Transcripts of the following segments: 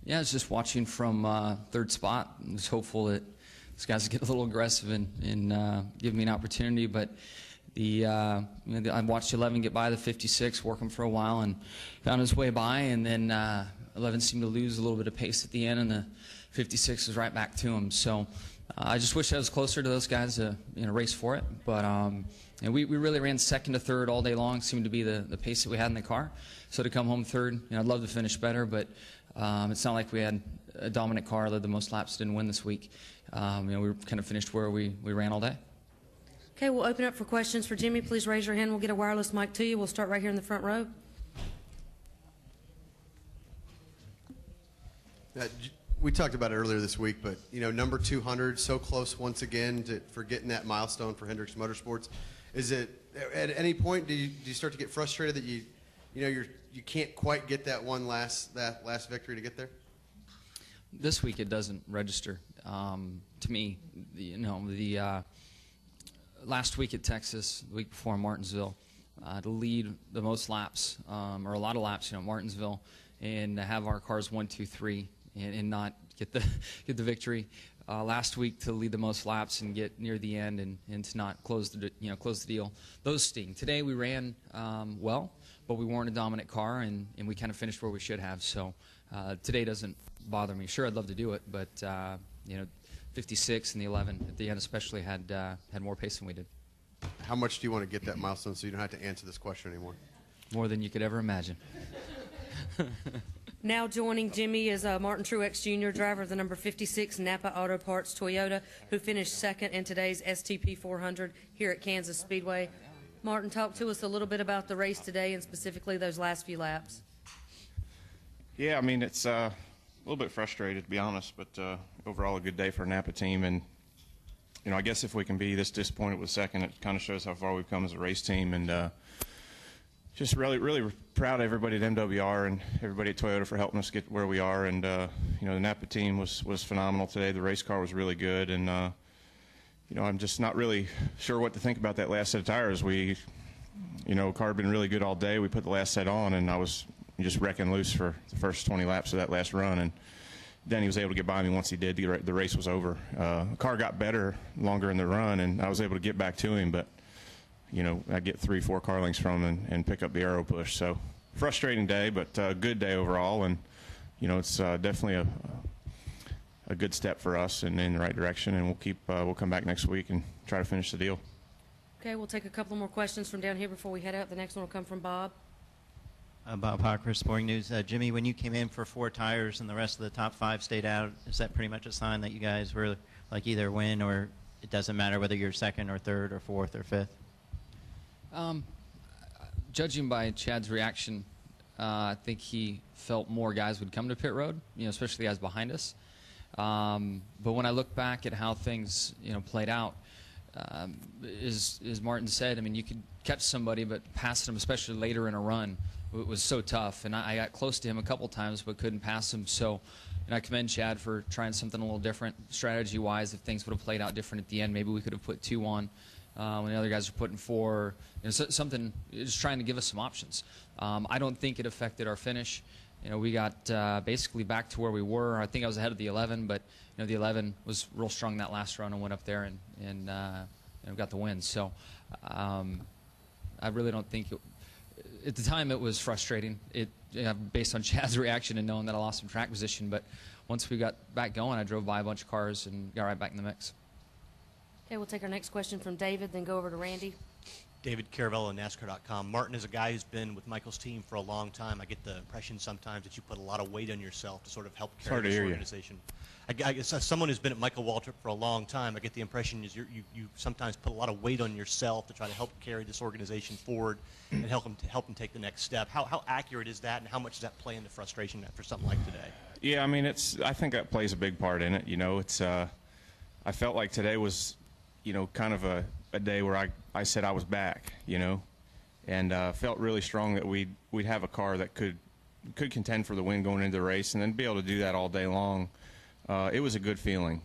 Yeah, I was just watching from third spot. I was hopeful that these guys would get a little aggressive and give me an opportunity. But I watched 11 get by the 56, working for a while, and found his way by. And then 11 seemed to lose a little bit of pace at the end, and the 56 was right back to him. So I just wish I was closer to those guys to race for it. But we really ran second to third all day long. Seemed to be the pace that we had in the car. So to come home third, I'd love to finish better, but it's not like we had a dominant car, led the most laps, didn't win this week. We were kind of finished where we ran all day. Okay, we'll open up for questions for Jimmie. Please raise your hand. We'll get a wireless mic to you. We'll start right here in the front row. We talked about it earlier this week, but number 200, so close once again for getting that milestone for Hendricks Motorsports. Is it at any point do you start to get frustrated that you can't quite get that last victory to get there? This week it doesn't register to me. The last week at Texas, the week before in Martinsville, to lead the most laps or a lot of laps, Martinsville, and to have our cars 1, 2, 3 and not get the victory. Last week to lead the most laps and get near the end and to not close the deal. Those sting. Today we ran well, but we weren't a dominant car, and we kind of finished where we should have. So today doesn't bother me. Sure, I'd love to do it, but 56 and the 11 at the end especially had more pace than we did. How much do you want to get that milestone so you don't have to answer this question anymore? More than you could ever imagine. Now joining Jimmie is Martin Truex Jr., driver of the number 56 Napa Auto Parts Toyota, who finished second in today's STP 400 here at Kansas Speedway. Martin, talk to us a little bit about the race today and specifically those last few laps. Yeah, I mean, it's a little bit frustrated, to be honest, but overall a good day for a Napa team. And, I guess if we can be this disappointed with second, it kind of shows how far we've come as a race team. And just really proud of everybody at MWR and everybody at Toyota for helping us get where we are. And, the Napa team was phenomenal today. The race car was really good. And, I'm just not really sure what to think about that last set of tires. The car had been really good all day. We put the last set on, and I was just wrecking loose for the first 20 laps of that last run. And then he was able to get by me once he did. The race was over. The car got better longer in the run, and I was able to get back to him. But, I get 3-4 car lengths from him and pick up the aero push. So frustrating day, but a good day overall. And, it's definitely a good step for us and in the right direction. And we'll come back next week and try to finish the deal. Okay, we'll take a couple more questions from down here before we head out. The next one will come from Bob. Bob Hocker, Sporting News. Jimmie, when you came in for 4 tires and the rest of the top 5 stayed out, is that pretty much a sign that you guys were like either win or it doesn't matter whether you're second or third or fourth or fifth? Judging by Chad's reaction, I think he felt more guys would come to pit road, especially the guys behind us. But when I look back at how things, played out, as Martin said, I mean, you could catch somebody, but passing them, especially later in a run, it was so tough. And I got close to him a couple times, but couldn't pass him. So, I commend Chad for trying something a little different, strategy-wise. If things would have played out different at the end, maybe we could have put 2 on when the other guys were putting 4. Something, just trying to give us some options. I don't think it affected our finish. We got basically back to where we were. I think I was ahead of the 11, but the 11 was real strong that last run and went up there and got the win. So I really don't think at the time it was frustrating. Based on Chad's reaction and knowing that I lost some track position. But once we got back going, I drove by a bunch of cars and got right back in the mix. Okay, we'll take our next question from David, then go over to Randy. David Caravello, NASCAR.com. Martin is a guy who's been with Michael's team for a long time. I get the impression sometimes that you put a lot of weight on yourself to sort of help carry this organization. I guess as someone who's been at Michael Waltrip for a long time, I get the impression is you sometimes put a lot of weight on yourself to try to help carry this organization forward and help them take the next step. How accurate is that, and how much does that play into frustration for something like today? Yeah, I mean, I think that plays a big part in it. It's I felt like today was, kind of a day where I said I was back, and felt really strong that we'd have a car that could contend for the win going into the race, and then be able to do that all day long. It was a good feeling,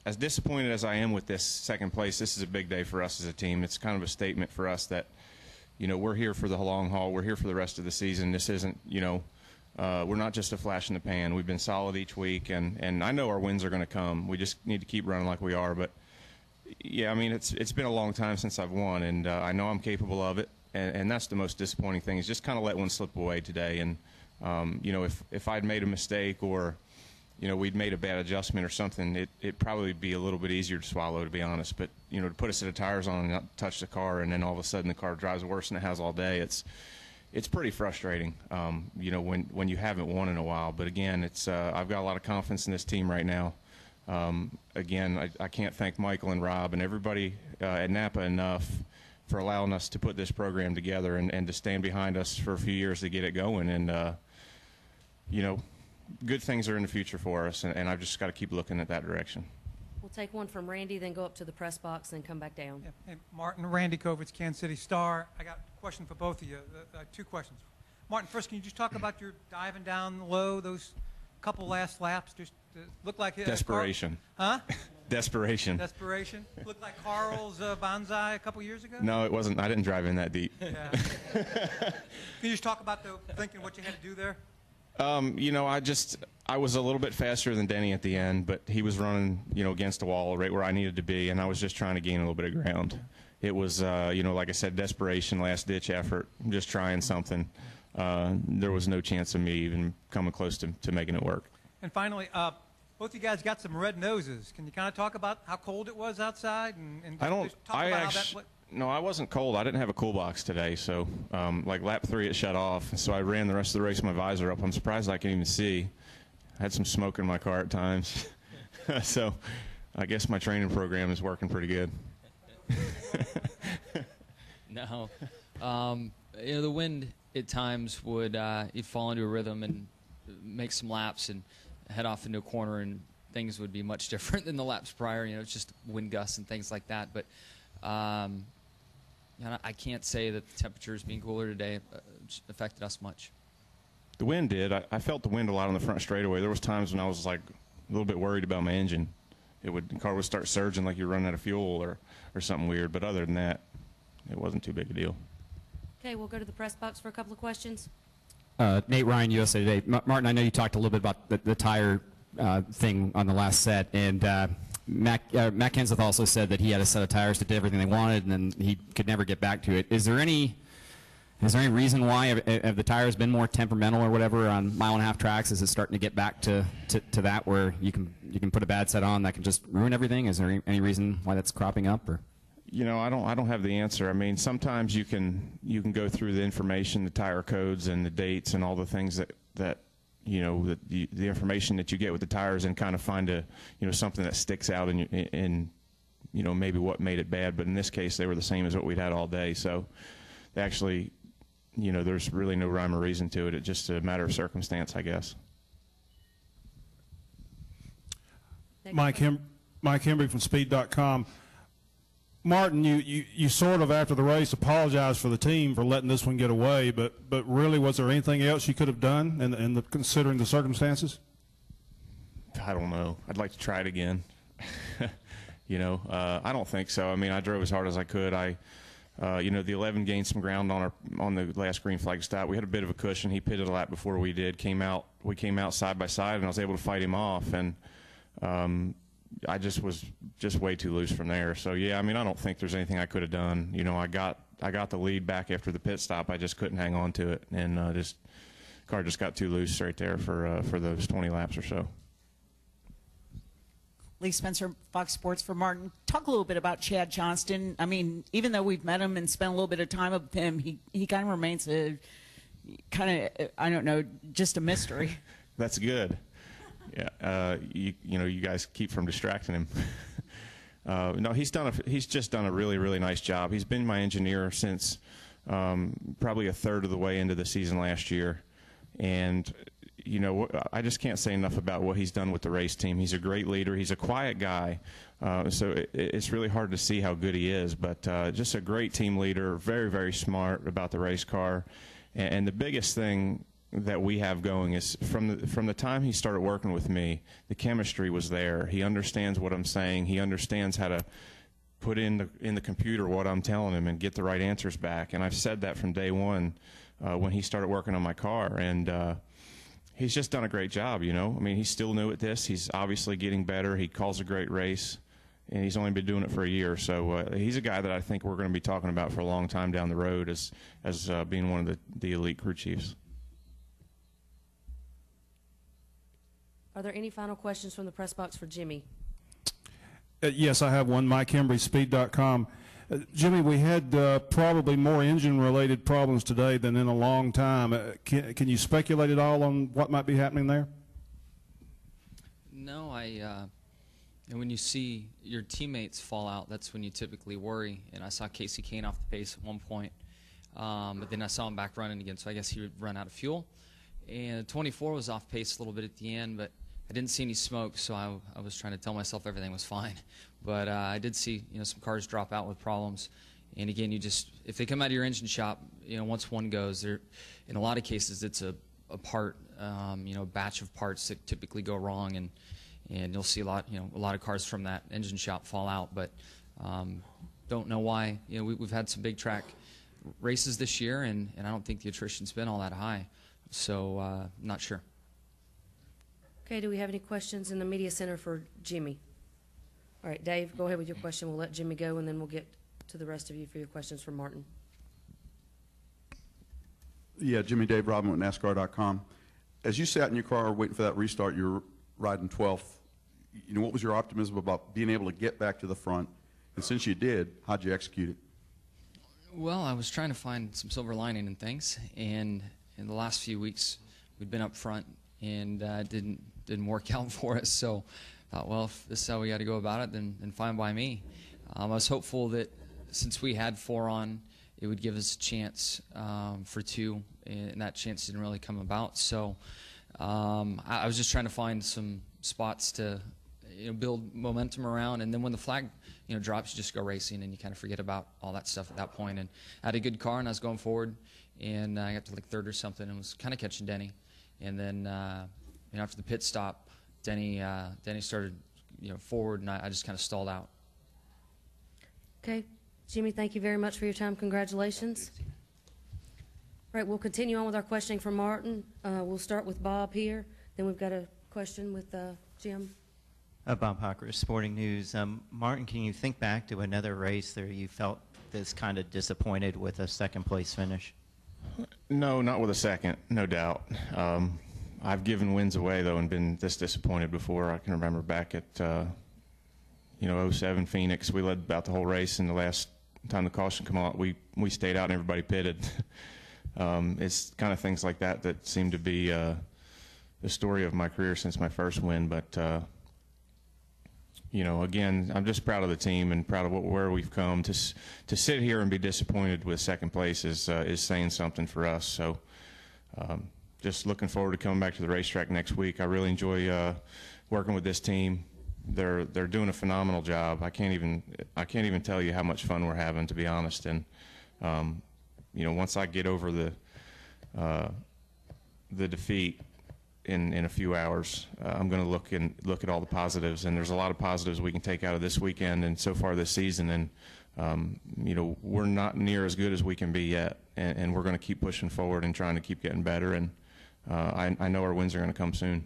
As disappointed as I am with this second place, this is a big day for us as a team. It's kind of a statement for us that, we're here for the long haul. We're here for the rest of the season. This isn't, We're not just a flash in the pan. We've been solid each week, and I know our wins are going to come. We just need to keep running like we are. But, yeah, I mean, it's been a long time since I've won, and I know I'm capable of it. And that's the most disappointing thing, is just kind of let one slip away today. And, you know, if I'd made a mistake or, you know, we'd made a bad adjustment or something, it'd probably be a little bit easier to swallow, to be honest. But, you know, to put a set of tires on and not touch the car, and then all of a sudden the car drives worse than it has all day, it's pretty frustrating, you know, when you haven't won in a while. But, again, I've got a lot of confidence in this team right now. Again, I can't thank Michael and Rob and everybody at Napa enough for allowing us to put this program together and to stand behind us for a few years to get it going. And, you know, good things are in the future for us, and I've just got to keep looking at that direction. We'll take one from Randy, then go up to the press box, then come back down. Yeah. Hey, Martin, Randy Kovitz, Kansas City Star. I got a question for both of you, two questions. Martin, first, can you just talk about your diving down low, those couple last laps? Just looked like desperation. Huh? Desperation. Desperation. Looked like Carl's Bonsai a couple years ago? No, it wasn't. I didn't drive in that deep. Yeah. Can you just talk about thinking what you had to do there? You know, I was a little bit faster than Denny at the end, but he was running, you know, against the wall right where I needed to be, and I was just trying to gain a little bit of ground. It was, you know, like I said, desperation, last-ditch effort, just trying something. There was no chance of me even coming close to making it work. And finally, both you guys got some red noses. Can you kind of talk about how cold it was outside? And just talk about how that No, I wasn't cold. I didn't have a cool box today, so like lap 3 it shut off, so I ran the rest of the race with my visor up. I'm surprised I can even see. I had some smoke in my car at times. So I guess my training program is working pretty good. No. You know, the wind at times would you'd fall into a rhythm and make some laps and head off into a corner, and things would be much different than the laps prior. You know, it's just wind gusts and things like that. But you know, I can't say that the temperatures being cooler today affected us much. The wind did. I felt the wind a lot on the front straightaway. There was times when I was like a little bit worried about my engine. The car would start surging like you're running out of fuel or something weird. But other than that, it wasn't too big a deal. Okay, we'll go to the press box for a couple of questions. Nate Ryan, USA Today. Martin, I know you talked a little bit about the tire thing on the last set, and Matt Kenseth also said that he had a set of tires that did everything they wanted, and then he could never get back to it. Is there any reason why have the tires been more temperamental or whatever on mile-and-a-half tracks? Is it starting to get back to that where you can put a bad set on that can just ruin everything? Is there any reason why that's cropping up? Or You know, I don't have the answer. I mean, sometimes you can go through the information, the tire codes, and the dates, and all the things that you know, the information that you get with the tires, and kind of find something that sticks out in you know, maybe what made it bad. But in this case, they were the same as what we'd had all day. So they actually, you know, there's really no rhyme or reason to it. It's just a matter of circumstance, I guess. Mike Hembry from Speed.com. Martin, you sort of, after the race, apologized for the team for letting this one get away, but really, was there anything else you could have done considering the circumstances? I don't know. I'd like to try it again. You know, I don't think so. I mean, I drove as hard as I could. You know, the 11 gained some ground on the last green flag stop. We had a bit of a cushion. He pitted a lap before we did. We came out side by side, and I was able to fight him off. And I was way too loose from there. So yeah, I mean, I don't think there's anything I could have done. You know, I got the lead back after the pit stop. I just couldn't hang on to it, and car just got too loose right there for those 20 laps or so. Lee Spencer, Fox Sports for Martin. Talk a little bit about Chad Johnston. I mean, even though we've met him and spent a little bit of time with him, he kind of remains I don't know, just a mystery. That's good. Yeah, you know, you guys keep from distracting him. No, he's just done a really, really nice job. He's been my engineer since probably a third of the way into the season last year, and you know, I just can't say enough about what he's done with the race team. He's a great leader. He's a quiet guy, so it's really hard to see how good he is, but just a great team leader, very, very smart about the race car, and the biggest thing that we have going is from the time he started working with me, the chemistry was there. He understands what I'm saying. He understands how to put in the computer what I'm telling him and get the right answers back. And I've said that from day one when he started working on my car. And He's just done a great job, you know. I mean, he's still new at this. He's obviously getting better. He calls a great race, and he's only been doing it for a year. So he's a guy that I think we're going to be talking about for a long time down the road as being one of the elite crew chiefs. Are there any final questions from the press box for Jimmie? Yes, I have one. Mike Hembry, Speed.com. Jimmie, we had probably more engine-related problems today than in a long time. Can you speculate at all on what might be happening there? No, and when you see your teammates fall out, that's when you typically worry. And I saw Casey Kane off the pace at one point, but then I saw him back running again, so I guess he would run out of fuel. And 24 was off pace a little bit at the end, but I didn't see any smoke, so I was trying to tell myself everything was fine. But I did see, some cars drop out with problems. And again, if they come out of your engine shop, once one goes, in a lot of cases it's a part, a batch of parts that typically go wrong, and you'll see a lot of cars from that engine shop fall out. But don't know why. We've had some big track races this year, and I don't think the attrition's been all that high. So not sure. Okay, do we have any questions in the media center for Jimmie? All right, Dave, go ahead with your question. We'll let Jimmie go, and then we'll get to the rest of you for your questions for Martin. Yeah, Jimmie, Dave Robin with NASCAR.com. As you sat in your car waiting for that restart, you're riding 12th. What was your optimism about being able to get back to the front? And since you did, how'd you execute it? Well, I was trying to find some silver lining in things, and in the last few weeks, we'd been up front, and didn't work out for us. So I thought, well, if this is how we got to go about it, then fine by me. I was hopeful that since we had 4 on, it would give us a chance for 2, and that chance didn't really come about. So I was just trying to find some spots to build momentum around, and then when the flag drops, you just go racing, and you kind of forget about all that stuff at that point. And I had a good car, and I was going forward, and I got to like 3rd or something, and was kind of catching Denny. And then after the pit stop, Denny started forward, and I just kind of stalled out. Okay, Jimmie, thank you very much for your time. Congratulations. All right, we'll continue on with our questioning for Martin. We'll start with Bob here. Then we've got a question with Jim. Bob Hocker, Sporting News. Martin, can you think back to another race there you felt this kind of disappointed with a 2nd place finish? No, not with a second, no doubt. I've given wins away, though, and been this disappointed before. I can remember back at, 07 Phoenix, we led about the whole race, and the last time the caution came out, we stayed out and everybody pitted. It's kind of things like that that seem to be the story of my career since my first win. But, again, I'm just proud of the team and proud of where we've come. To sit here and be disappointed with 2nd place is saying something for us. So just looking forward to coming back to the racetrack next week. I really enjoy working with this team. They're doing a phenomenal job. I can't even tell you how much fun we're having, to be honest. And once I get over the defeat in a few hours, I'm going to look at all the positives, and there's a lot of positives we can take out of this weekend and so far this season. And we're not near as good as we can be yet, and we're going to keep pushing forward and trying to keep getting better. And I know our wins are going to come soon.